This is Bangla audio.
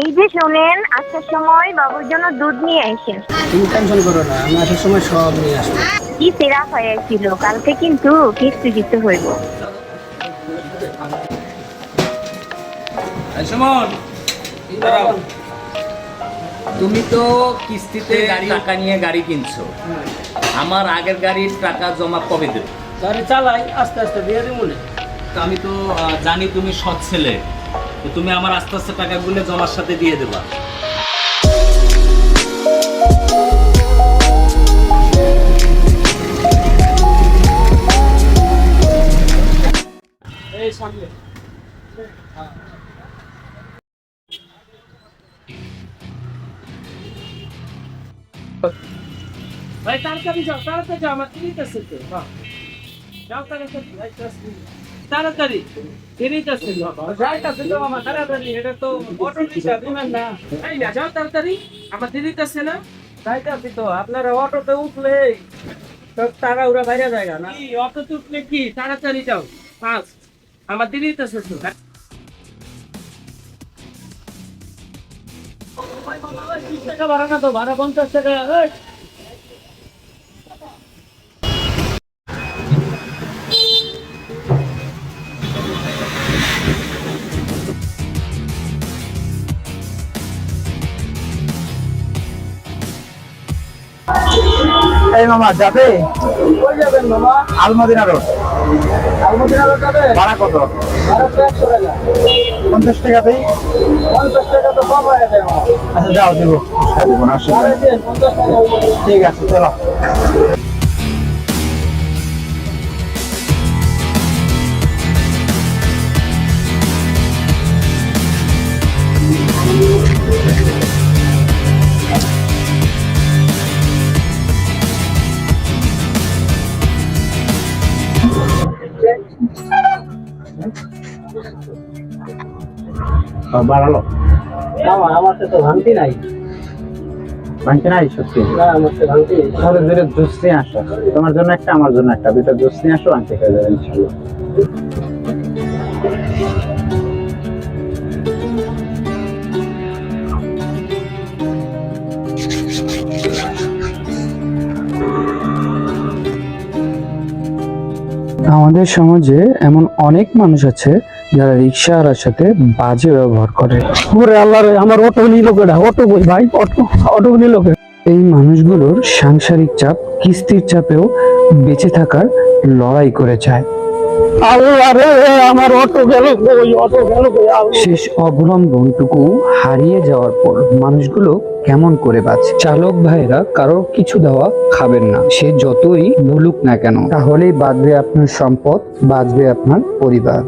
এই যে শোনেন, আসার সময় বাবুর জন্য দুধ নিয়ে আসেন। তুমি টেনশন করো না, আমি আসার সময় সব নিয়ে আসবো। কি সেরা হয়েছিল, কালকে কিন্তু কিস্তি দিতে হইব। সুমন, দাঁড়াও। তুমি তো কিস্তিতে টাকা নিয়ে গাড়ি কিনছো, আমার আগের গাড়ির টাকা জমা কবে দেবে? গাড়ি চালাই, আস্তে আস্তে দিয়ে দিব মনে। আমি তো জানি তুমি সৎ ছেলে, তো তুমি আমার আস্তে আস্তে টাকাগুলো জমার সাথে দিয়ে দেবা। এই সামনে ভাই, তাড়াতাড়ি যাও, তাড়াতাড়ি যাও, আমার দেরি আছে তো। যাও তাড়াতাড়ি, তাড়াতাড়ি দেরি আছে। যাইতাছে তো আমার তাড়াতাড়ি, এটা তো অটো রিক্সা দিবেন না। এই না, যাও তাড়াতাড়ি, আমার দেরি আছে না। যাইতাছি তো, আপনারা অটোতে উঠলে সব তাড়াহুড়া বাইরে জায়গা না। কি অটোতে উঠলে কি, তাড়াতাড়ি যাও, ফাস্ট, আমার দেরি আছে তো। টাকা ভাড়া না তো, ভাড়া 50 টাকা। এই মামা যাবে? কই যাবেন মামা? আলমদিনা রোড। আলমদিনা রোড যাবে? ভাড়া কত? ভাড়া তো 100 টাকা। 50 টাকা দেই। 50 টাকা তো কম হয়ে যায় মামা। আচ্ছা যাও, দিব দিব না, আসলে। ভাড়া দেন 50 টাকা উপরে। ঠিক আছে, চলো। বাড়ালো মামা, আমার তো ভাঙতি নাই। ভাঙতে নাই সত্যি? না, আমার তো ভাঙতি নেই। তাহলে দুটো জুস নিয়ে আসো, তোমার জন্য একটা, আমার জন্য একটা, দুটো জুস নিয়ে আসো, আনতে খেয়ে যাবে ইনশাল্লাহ। আমাদের সমাজে এমন অনেক মানুষ আছে যারা রিক্সাওয়ালার সাথে বাজে ব্যবহার করে। ওরে আল্লাহ রে, আমার অটো নিল কেডা? অটো কই ভাই? অটো নিল কে? এই মানুষগুলোর সাংসারিক চাপ, কিস্তির চাপেও বেঁচে থাকার লড়াই করে যায়। আল্লাহ রে, আমার অটো গেল কই? অটো গেল কই? শেষ অবলম্বনটুকু হারিয়ে যাওয়ার পর মানুষগুলো কেমন করে বাঁচে? চালক ভাইরা কারো কিছু দেওয়া খাবেন না, সে যতই বলুক না কেন, তাহলেই বাঁচবে আপনার সম্পদ, বাঁচবে আপনার পরিবার।